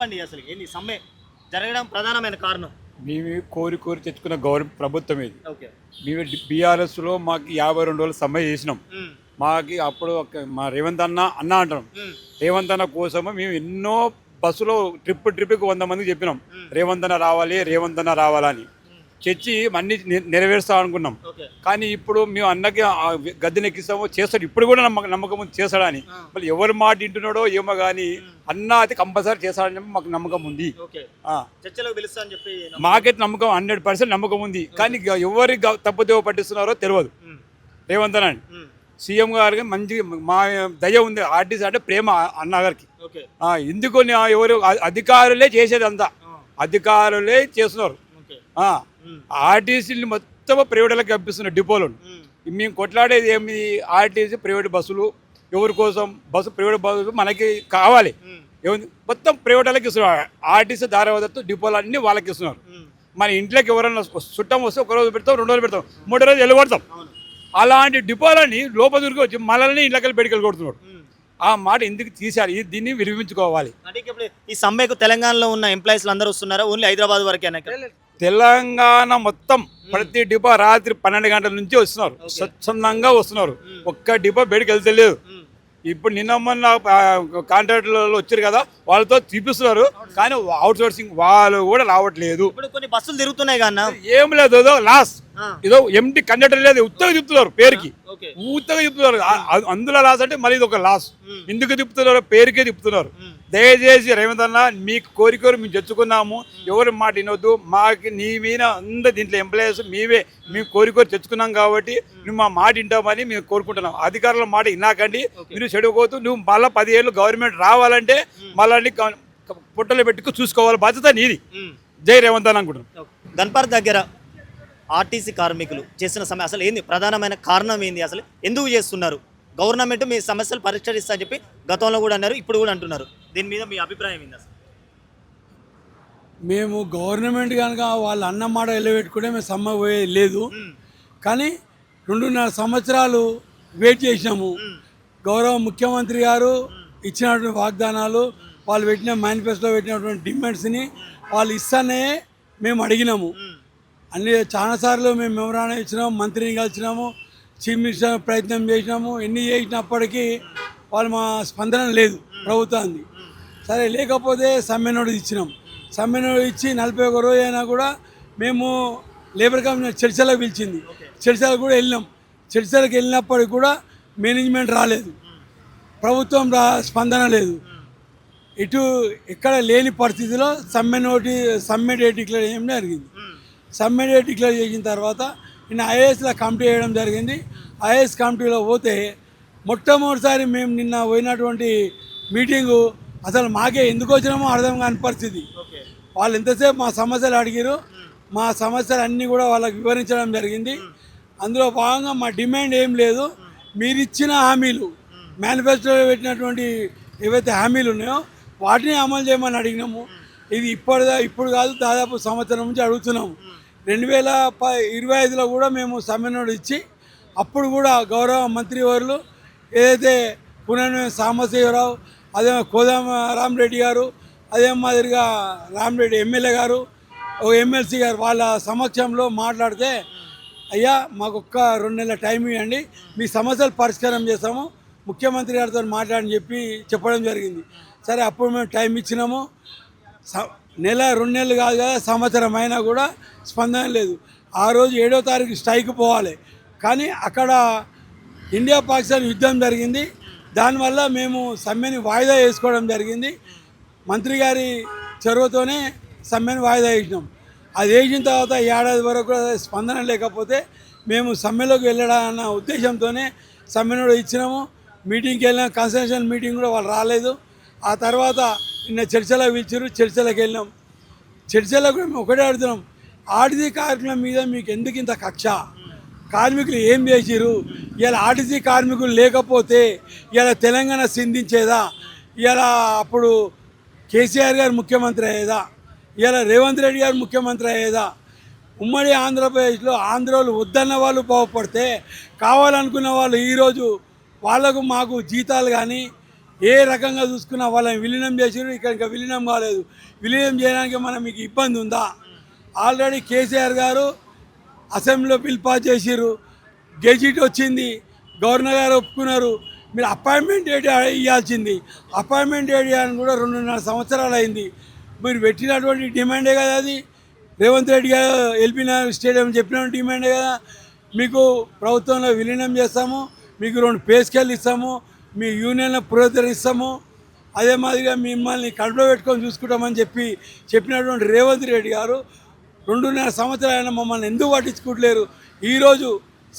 అండి అసలు ఏంది సమ్మె జరగడం ప్రధానమైన కారణం? మేము కోరి కోరి తెచ్చుకున్న గవర్నమెంట్ ప్రభుత్వం ఇది. ఓకే. మేము బీఆర్ఎస్లో మాకు 52 రోజులు సమ్మె చేసినాం. హ్మ్. మాకు అప్పుడు మా రేవంత్ అన్న అన్న అంటాం. హ్మ్. రేవంత్ అన్న కోసము మేము ఎన్నో బస్సులో ట్రిప్కి 100 మందికి చెప్పినాం. హ్మ్. రేవంత్ అన్న రావాలి, రేవంత్ అన్న రావాలని చర్చి అన్ని నెరవేరుస్తాం అనుకున్నాం. ఓకే. కానీ ఇప్పుడు మేము అన్నకి గద్దెనెక్కిస్తామో చేస్తాడు, ఇప్పుడు కూడా నమ్మకం ఉంది చేస్తాడని. మళ్ళీ ఎవరి మాట వింటున్నాడో ఏమో కానీ అన్న అయితే కంపల్సరీ చేస్తాడని మాకు నమ్మకం ఉంది. ఓకే. ఆ. చర్చలకు పిలుస్తా అని చెప్పి మాకైతే నమ్మకం 100% నమ్మకం ఉంది. కానీ ఎవరి తప్పుదేవ పట్టిస్తున్నారో తెలియదు. రేవంత్ అన్న హ్మ్. సీఎం గారికి మంచి మా దయ ఉంది. ఆర్టీసీ అంటే ప్రేమ అన్నగారికి. ఓకే. ఎందుకు ఎవరు అధికారులే చేసేది అంతా, అధికారులే చేస్తున్నారు. ఓకే. ఆర్టీసీని మొత్తం ప్రైవేట్లకు పంపిస్తున్నారు డిపోలను. మేము కొట్లాడేది ఏమి, ఆర్టీసీ ప్రైవేట్ బస్సులు ఎవరి కోసం, ప్రైవేట్ బస్సులు మనకి కావాలి. మొత్తం ప్రైవేట్ వాళ్ళకి ఇస్తున్నారు. ఆర్టీసీ దారావదత్తు డిపోలు అన్నీ వాళ్ళకి ఇస్తున్నారు. మన ఇంట్లోకి ఎవరైనా చుట్టం వస్తే ఒక రోజు పెడతాం, 2 రోజులు పెడతాం, 3 రోజులు వెళ్ళగొడతాం. అలాంటి డిపోలని లోపలికి వచ్చి మనల్ని ఇంట్లోకి బయటకు కొడుతున్నాడు. ఆ మాట ఎందుకు తీశారు? దీన్ని విరమించుకోవాలి. అంటే ఇప్పుడు ఈ సమ్మెకు తెలంగాణలో ఉన్న ఎంప్లాయీస్ అందరూ వస్తున్నారా? ఓన్లీ హైదరాబాద్ వరకేనా? తెలంగాణ మొత్తం ప్రతి డిపో రాత్రి 12 గంటల నుంచి వస్తున్నారు, స్వచ్ఛందంగా వస్తున్నారు. ఒక్క డిపో బయటకు వెళ్తలేదు. ఇప్పుడు నిన్న మొన్న కాంట్రాక్టర్లు వచ్చారు కదా, వాళ్ళతో చూపిస్తున్నారు. కానీ అవుట్ సోర్సింగ్ వాళ్ళు కూడా రావట్లేదు. ఇప్పుడు కొన్ని బస్సులు తిరుగుతున్నాయి కన్నా ఏం లేదు, ఏదో లాస్, ఏదో ఎంటీ కండక్టర్ లేదు, ఉత్తగా తిప్పుతున్నారు పేరుకి, ఉత్తగా తిప్పుతున్నారు. అందులో లాస్ అంటే మళ్ళీ ఇది ఒక లాస్. ఎందుకు తిప్పుతున్నారు? పేరుకే తిప్పుతున్నారు. దయచేసి రేవంత్ అన్న, మీకు కోరికోరు మేము తెచ్చుకున్నాము, ఎవరి మాట వినొద్దు. మాకు నీ మీద అందరు దీంట్లో ఎంప్లాయీస్ మేము కోరికోరు తెచ్చుకున్నాం కాబట్టి నువ్వు మా మాట వింటామని మేము కోరుకుంటున్నాం. అధికారుల మాట విన్నాకండి, మీరు చెడుకోవద్దు. నువ్వు మళ్ళీ 10 ఏళ్ళు గవర్నమెంట్ రావాలంటే మళ్ళీ పుట్టలు పెట్టుకు చూసుకోవాలి, బాధ్యత నీది. జై రేవంత్ అని అనుకుంటున్నాం. గన్పర్ దగ్గర ఆర్టీసీ కార్మికులు చేసిన సమ్మె అసలు ఏంది, ప్రధానమైన కారణం ఏంది, అసలు ఎందుకు చేస్తున్నారు? గవర్నమెంట్ మీ సమస్యలు పరిష్కరిస్తా అని చెప్పి గతంలో కూడా అన్నారు, ఇప్పుడు కూడా అంటున్నారు. దీని మీద మీ అభిప్రాయం ఏంది? అసలు మేము గవర్నమెంట్ కనుక వాళ్ళు అన్న మాట వెళ్ళబెట్టుకుంటే మేము సమ్మె పోయేది లేదు. కానీ 2.5 సంవత్సరాలు వెయిట్ చేసినాము. గౌరవ ముఖ్యమంత్రి గారు ఇచ్చినటువంటి వాగ్దానాలు, వాళ్ళు పెట్టిన మేనిఫెస్టోలో పెట్టినటువంటి డిమాండ్స్ని వాళ్ళు ఇస్తానే మేము అడిగినాము. అన్ని చాలాసార్లు మేము మెమరాండం ఇచ్చినాము, మంత్రిని కలిసినాము, చీఫ్ మినిస్టర్ ప్రయత్నం చేసినాము. ఎన్ని చేసినప్పటికీ వాళ్ళు మా స్పందన లేదు ప్రభుత్వాన్ని. సరే, లేకపోతే సమ్మె నోటీస్ ఇచ్చినాం. సమ్మె నోటీస్ ఇచ్చి 41 రోజు అయినా కూడా మేము లేబర్ కమిషన్ చర్చలకు పిలిచింది, చర్చలకు కూడా వెళ్ళినాం. చర్చలకు వెళ్ళినప్పటికి కూడా మేనేజ్మెంట్ రాలేదు, ప్రభుత్వం స్పందన లేదు. ఇటు ఎక్కడ లేని పరిస్థితిలో సమ్మె డేట్ డిక్లేర్ చేయడం జరిగింది. సమ్మె డేట్ డిక్లేర్ చేసిన తర్వాత నిన్న ఐఏఎస్లో కమిటీ వేయడం జరిగింది. ఐఏఎస్ కమిటీలో పోతే మొట్టమొదటిసారి మేము నిన్న పోయినటువంటి మీటింగు అసలు మాకే ఎందుకు వచ్చినామో అర్థం కాని పరిస్థితి. వాళ్ళు ఎంతసేపు మా సమస్యలు అడిగారు, మా సమస్యలు అన్నీ కూడా వాళ్ళకి వివరించడం జరిగింది. అందులో భాగంగా మా డిమాండ్ ఏం లేదు, మీరు ఇచ్చిన హామీలు, మేనిఫెస్టోలో పెట్టినటువంటి ఏవైతే హామీలు ఉన్నాయో వాటిని అమలు చేయమని అడిగినాము. ఇది ఇప్పుడు కాదు, దాదాపు సంవత్సరం నుంచి అడుగుతున్నాము. 2025లో కూడా మేము సమ్మె నోటీస్ ఇచ్చి, అప్పుడు కూడా గౌరవ మంత్రివర్యులు ఏదైతే పునర్నవి సాంబశివరావు, అదే కోదమ రామరెడ్డి గారు, అదే మాదిరిగా రామరెడ్డి ఎమ్మెల్యే గారు, ఒక ఎమ్మెల్సీ గారు వాళ్ళ సమక్షంలో మాట్లాడితే, అయ్యా మాకు ఒక్క 2 నెలల టైం ఇవ్వండి, మీ సమస్యలు పరిష్కారం చేస్తాము, ముఖ్యమంత్రి గారితో మాట్లాడని చెప్పడం జరిగింది. సరే, అప్పుడు మేము టైం ఇచ్చినాము. నెల 2 నెలలు కాదు కదా, సంవత్సరం అయినా కూడా స్పందన లేదు. ఆ రోజు 7వ తారీఖు స్ట్రైక్ పోవాలి, కానీ అక్కడ ఇండియా పాకిస్తాన్ యుద్ధం జరిగింది. దానివల్ల మేము సమ్మెని వాయిదా వేసుకోవడం జరిగింది. మంత్రి గారి చొరవతోనే సమ్మెని వాయిదా వేసినాం. అది వేసిన తర్వాత ఏడాది వరకు కూడా స్పందన లేకపోతే మేము సమ్మెలోకి వెళ్ళడాలన్న ఉద్దేశంతోనే సమ్మెను ఇచ్చినాము. మీటింగ్కి వెళ్ళిన కన్సల్టేషన్ మీటింగ్ కూడా వాళ్ళు రాలేదు. ఆ తర్వాత నిన్న చర్చలకు పిలిచారు, చర్చలకు వెళ్ళినాం. చర్చలకు కూడా మేము ఒకటే అడుగుతున్నాం, ఆర్టీసీ కార్మికుల మీద మీకు ఎందుకు ఇంత కక్ష? కార్మికులు ఏం చేసిరు? ఇలా ఆర్టీసీ కార్మికులు లేకపోతే ఇలా తెలంగాణ సింధించేదా? ఇలా అప్పుడు కేసీఆర్ గారు ముఖ్యమంత్రి అయ్యేదా? ఇలా రేవంత్ రెడ్డి గారు ముఖ్యమంత్రి అయ్యేదా? ఉమ్మడి ఆంధ్రప్రదేశ్లో ఆంధ్రోలు వద్దన్న వాళ్ళు బాగుపడితే, కావాలనుకున్న వాళ్ళు ఈరోజు వాళ్లకు మాకు జీతాలు కానీ ఏ రకంగా చూసుకున్నా వాళ్ళని విలీనం చేసారు, ఇక్కడ ఇంకా విలీనం కాలేదు. విలీనం చేయడానికి మనం మీకు ఇబ్బంది ఉందా? ఆల్రెడీ కేసీఆర్ గారు అసెంబ్లీలో బిల్ పాస్ చేసిర్రు, గెజిట్ వచ్చింది, గవర్నర్ గారు ఒప్పుకున్నారు. మీరు అపాయింట్మెంట్ డేట్ ఇవ్వాల్సింది. అపాయింట్మెంట్ డేట్ అని కూడా 2.5 సంవత్సరాలు అయింది. మీరు పెట్టినటువంటి డిమాండే కదా అది. రేవంత్ రెడ్డి గారు ఎల్బీ నగర్ స్టేడియం చెప్పిన డిమాండే కదా. మీకు ప్రభుత్వంలో విలీనం చేస్తాము, మీకు 2 పే స్కేల్ ఇస్తాము, మీ యూనియన్లో పునరుద్ధరిస్తాము, అదే మాదిరిగా మిమ్మల్ని కడుపులో పెట్టుకొని చూసుకుంటామని చెప్పినటువంటి రేవంత్ రెడ్డి గారు 2.5 సంవత్సరాలైనా మమ్మల్ని ఎందుకు పట్టించుకుంటలేరు? ఈరోజు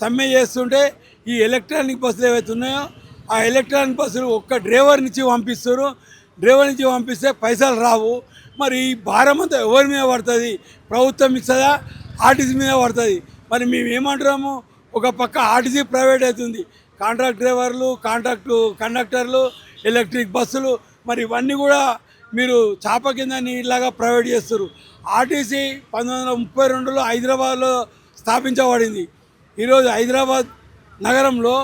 సమ్మె చేస్తుంటే ఈ ఎలక్ట్రానిక్ బస్సులు ఏవైతే ఉన్నాయో ఆ ఎలక్ట్రానిక్ బస్సులు ఒక్క డ్రైవర్ నుంచి పంపిస్తారు. డ్రైవర్ నుంచి పంపిస్తే పైసలు రావు. మరి ఈ భారం అంతా ఎవరి మీద పడుతుంది? ప్రభుత్వం ఇస్తుందా, ఆర్టీసీ మీద పడుతుంది? మరి మేము ఏమంటున్నాము? ఒక పక్క ఆర్టీసీ ప్రైవేట్ అవుతుంది, కాంట్రాక్ట్ డ్రైవర్లు, కండక్టర్లు, ఎలక్ట్రిక్ బస్సులు, మరి ఇవన్నీ కూడా మీరు చాప కింద నీళ్ళలాగా ప్రైవేట్ చేస్తారు. ఆర్టీసీ 1932లో హైదరాబాద్లో స్థాపించబడింది. ఈరోజు హైదరాబాద్ నగరంలో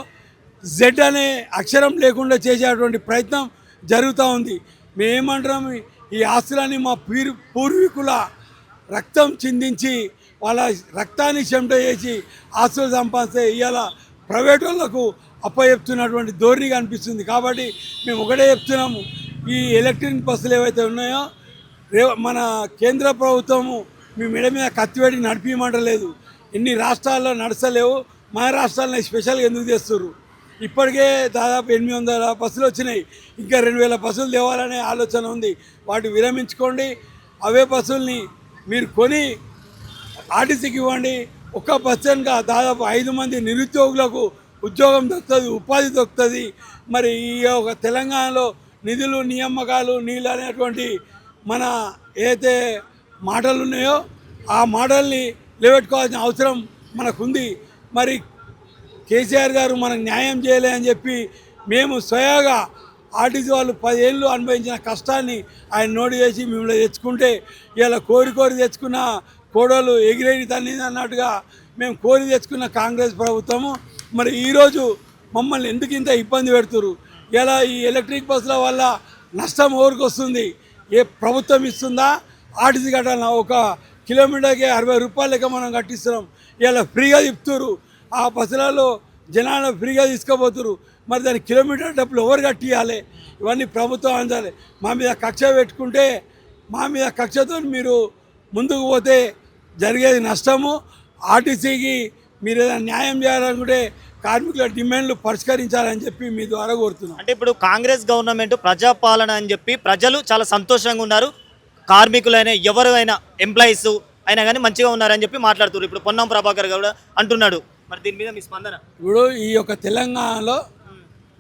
జెడ్ అనే అక్షరం లేకుండా చేసేటువంటి ప్రయత్నం జరుగుతూ ఉంది. మేమేమంటున్నాము? ఈ ఆస్తులన్నీ మా పూర్వీకుల రక్తం చిందించి వాళ్ళ రక్తాన్ని చెమట చేసి ఆస్తులు సంపాదిస్తే ఇవాళ ప్రైవేట్ వాళ్ళకు అప్పచెప్తున్నటువంటి ధోరణి కనిపిస్తుంది. కాబట్టి మేము ఒకటే చెప్తున్నాము, ఈ ఎలక్ట్రిక్ బస్సులు ఏవైతే ఉన్నాయో మన కేంద్ర ప్రభుత్వము మీ మెడ మీద కత్తిపెట్టి నడిపించమంటలేదు. ఎన్ని రాష్ట్రాల్లో నడచలేవు, మన రాష్ట్రాల్లో స్పెషల్గా ఎందుకు చేస్తున్నారు? ఇప్పటికే దాదాపు 800 బస్సులు వచ్చినాయి, ఇంకా 2000 బస్సులు తేవాలనే ఆలోచన ఉంది. వాటి విరమించుకోండి. అవే బస్సుల్ని మీరు కొని ఆర్టీసీకి ఇవ్వండి. ఒక్క బస్సు కనుక దాదాపు 5 మంది నిరుద్యోగులకు ఉద్యోగం దొరుకుతుంది, ఉపాధి దొరుకుతుంది. మరి ఈ యొక్క తెలంగాణలో నిధులు, నియామకాలు, నీళ్ళు అనేటువంటి మన ఏదైతే మాటలు ఉన్నాయో ఆ మాటల్ని నిలబెట్టుకోవాల్సిన అవసరం మనకుంది. మరి కేసీఆర్ గారు మనకు న్యాయం చేయలే అని చెప్పి మేము స్వయంగా ఆర్టీసీ వాళ్ళు 10 ఏళ్ళు అనుభవించిన కష్టాన్ని ఆయన నోటు చేసి మిమ్మల్ని తెచ్చుకుంటే ఇలా కోరి తెచ్చుకున్న కోడలు ఎగిరేని తల్లి అన్నట్టుగా మేము కోరి తెచ్చుకున్న కాంగ్రెస్ ప్రభుత్వము మరి ఈరోజు మమ్మల్ని ఎందుకు ఇంత ఇబ్బంది పెడుతున్నారు? ఇలా ఈ ఎలక్ట్రిక్ బస్సుల వల్ల నష్టం ఎవరికి వస్తుంది? ఏ ప్రభుత్వం ఇస్తుందా? ఆర్టీసీ కట్టాలన్నా? 1 కిలోమీటర్కి 60 రూపాయలు లెక్క మనం కట్టిస్తున్నాం. ఇలా ఫ్రీగా తిప్పుతున్నారు. ఆ బస్సులలో జనాలు ఫ్రీగా తీసుకుపోతున్నారు. మరి దాని కిలోమీటర్ డబ్బులు ఎవరు కట్టియాలి? ఇవన్నీ ప్రభుత్వం అందాలి. మా మీద కక్ష పెట్టుకుంటే, మా మీద కక్షతో మీరు ముందుకు పోతే జరిగేది నష్టము. ఆర్టీసీకి మీరు ఏదైనా న్యాయం చేయాలనుకుంటే కార్మికుల డిమాండ్లు పరిష్కరించాలని చెప్పి మీ ద్వారా కోరుతున్నాం. అంటే ఇప్పుడు కాంగ్రెస్ గవర్నమెంట్ ప్రజాపాలన అని చెప్పి ప్రజలు చాలా సంతోషంగా ఉన్నారు, కార్మికులైనా ఎవరైనా ఎంప్లాయీస్ అయినా కానీ మంచిగా ఉన్నారని చెప్పి మాట్లాడుతున్నారు. ఇప్పుడు పొన్నం ప్రభాకర్ కూడా అంటున్నాడు. మరి దీని మీద మీ స్పందన? ఇప్పుడు ఈ యొక్క తెలంగాణలో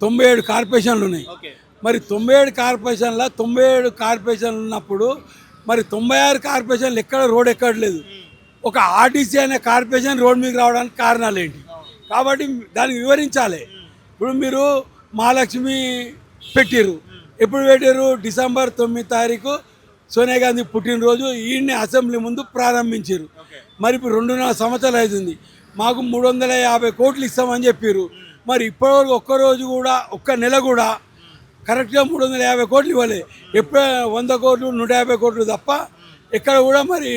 97 కార్పొరేషన్లు ఉన్నాయి. మరి 97 కార్పొరేషన్లు ఉన్నప్పుడు మరి 96 కార్పొరేషన్లు ఎక్కడ రోడ్ ఎక్కడలేదు. ఒక ఆర్టీసీ అనే కార్పొరేషన్ రోడ్ మీకు రావడానికి కారణాలు ఏంటి? కాబట్టి దానికి వివరించాలి. ఇప్పుడు మీరు మహాలక్ష్మి పెట్టిర్రు, ఎప్పుడు పెట్టారు? డిసెంబర్ 9 తారీఖు సోనియా గాంధీ పుట్టినరోజు ఈయన్ని అసెంబ్లీ ముందు ప్రారంభించారు. మరి ఇప్పుడు 2.5 సంవత్సరాలు అవుతుంది. మాకు 350 కోట్లు ఇస్తామని చెప్పారు. మరి ఇప్పటివరకు ఒక్కరోజు కూడా, ఒక్క నెల కూడా కరెక్ట్గా 350 కోట్లు ఇవ్వలేదు. ఎప్పుడు 100 కోట్లు 150 కోట్లు తప్ప ఎక్కడ కూడా మరి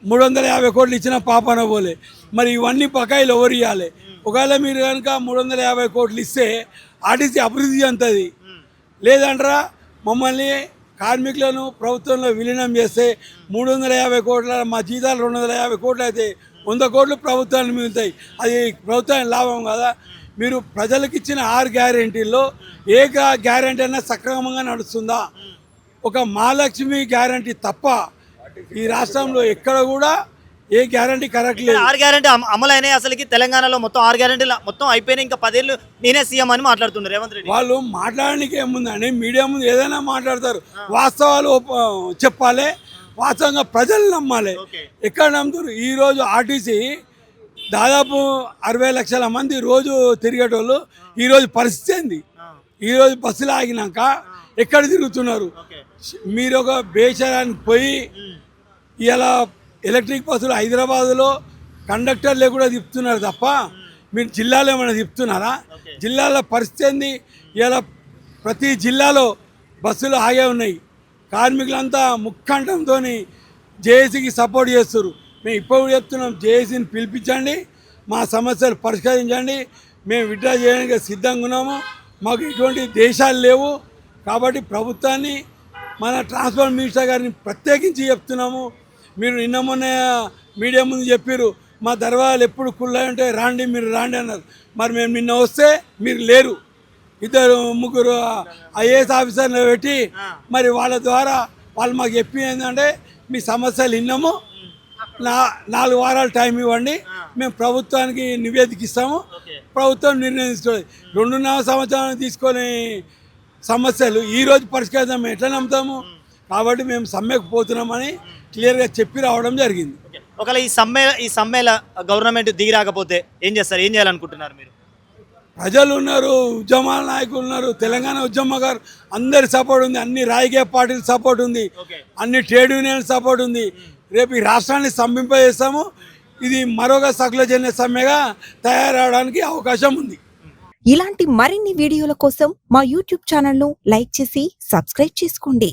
350 కోట్లు ఇచ్చిన పాపన పోలే. మరి ఇవన్నీ బకాయిలు ఎవరు ఇవ్వాలి? ఒకవేళ మీరు కనుక 350 కోట్లు ఇస్తే ఆర్టీసీ అభివృద్ధి చెందుతుంది. లేదంటారా మమ్మల్ని కార్మికులను ప్రభుత్వంలో విలీనం చేస్తే 350 కోట్ల మా జీతాలు 250 కోట్లు అయితే 100 కోట్లు ప్రభుత్వాన్ని మిగులుతాయి. అది ప్రభుత్వానికి లాభం కదా. మీరు ప్రజలకు ఇచ్చిన 6 గ్యారెంటీల్లో ఏ గ్యారెంటీ అయినా సక్రమంగా నడుస్తుందా? ఒక మహాలక్ష్మి గ్యారెంటీ తప్ప ఈ రాష్ట్రంలో ఎక్కడ కూడా ఏ గ్యారెంటీ కరెక్ట్ లేదు. 6 గ్యారెంటీ అమలు అయినాయి. అసలుకి తెలంగాణలో మొత్తం 6 గ్యారెంటీలు మొత్తం అయిపోయినాయి. ఇంకా 10 ఏళ్ళు నేనే సీఎం అని మాట్లాడుతున్నారు రేవంత్ రెడ్డి. వాళ్ళు మాట్లాడడానికి ఏముందండి? మీడియా ముందు ఏదైనా మాట్లాడతారు. వాస్తవాలు చెప్పాలి, వాస్తవంగా ప్రజలు నమ్మాలి. ఎక్కడ నమ్ముతారు? ఈరోజు ఆర్టీసీ దాదాపు 60 లక్షల మంది రోజు తిరిగేటోళ్ళు ఈరోజు పరిస్థితి ఏంది? ఈరోజు బస్సులు ఆగినాక ఎక్కడ తిరుగుతున్నారు? మీరు ఒక బేషరానికి పోయి ఇలా ఎలక్ట్రిక్ బస్సులు హైదరాబాదులో కండక్టర్లే కూడా తిప్పుతున్నారు తప్ప మీరు జిల్లాలో ఏమైనా తిప్పుతున్నారా? జిల్లాల పరిస్థితి ఏంది? ఇలా ప్రతి జిల్లాలో బస్సులు ఆగే ఉన్నాయి. కార్మికులంతా ముక్కంఠంతో జేఏసీకి సపోర్ట్ చేస్తారు. మేము ఇప్పుడు చెప్తున్నాం, జేఏసీని పిలిపించండి, మా సమస్యలు పరిష్కరించండి, మేము విత్డ్రా చేయడానికి సిద్ధంగా ఉన్నాము. మాకు ఎటువంటి దేశాలు లేవు కాబట్టి ప్రభుత్వాన్ని, మన ట్రాన్స్పోర్ట్ మినిస్టర్ గారిని ప్రత్యేకించి చెప్తున్నాము. మీరు నిన్న మొన్న మీడియా ముందు చెప్పారు, మా దర్వాజాలు ఎప్పుడు కుళ్ళాయంటే రాండి, మీరు రాండి అన్నారు. మరి మేము నిన్న వస్తే మీరు లేరు. 2-3 ఐఏఎస్ ఆఫీసర్లు పెట్టి మరి వాళ్ళ ద్వారా వాళ్ళు మాకు చెప్పింది ఏంటంటే, మీ సమస్యలు విన్నాము, 4 వారాలు టైం ఇవ్వండి, మేము ప్రభుత్వానికి నివేదిక ఇస్తాము, ప్రభుత్వం నిర్ణయిస్తుంది. 2.5 సంవత్సరాలు తీసుకొని సమస్యలు ఈరోజు పరిష్కరిస్తాము ఎట్లా నమ్ముతాము? కాబట్టి మేము సమ్మెకు పోతున్నామని క్లియర్గా చెప్పి రావడం జరిగింది. ఒకవేళ ఈ సమ్మెల గవర్నమెంట్ దిగి రాకపోతే ఏం చేస్తారు, ఏం చేయాలనుకుంటున్నారు మీరు? ప్రజలు ఉన్నారు, ఉద్యమాల నాయకులు ఉన్నారు, తెలంగాణ ఉద్యమగారు అందరి సపోర్ట్ ఉంది, అన్ని రాజకీయ పార్టీల సపోర్ట్ ఉంది, అన్ని ట్రేడ్ యూనియన్ సపోర్ట్ ఉంది. రేపు ఈ రాష్ట్రాన్ని స్తంభింపజేస్తాము. ఇది మరొక సకలజన్య సమ్మెగా తయారవడానికి అవకాశం ఉంది. ఇలాంటి మరిన్ని వీడియోల కోసం మా యూట్యూబ్ ఛానల్ను లైక్ చేసి సబ్స్క్రైబ్ చేసుకోండి.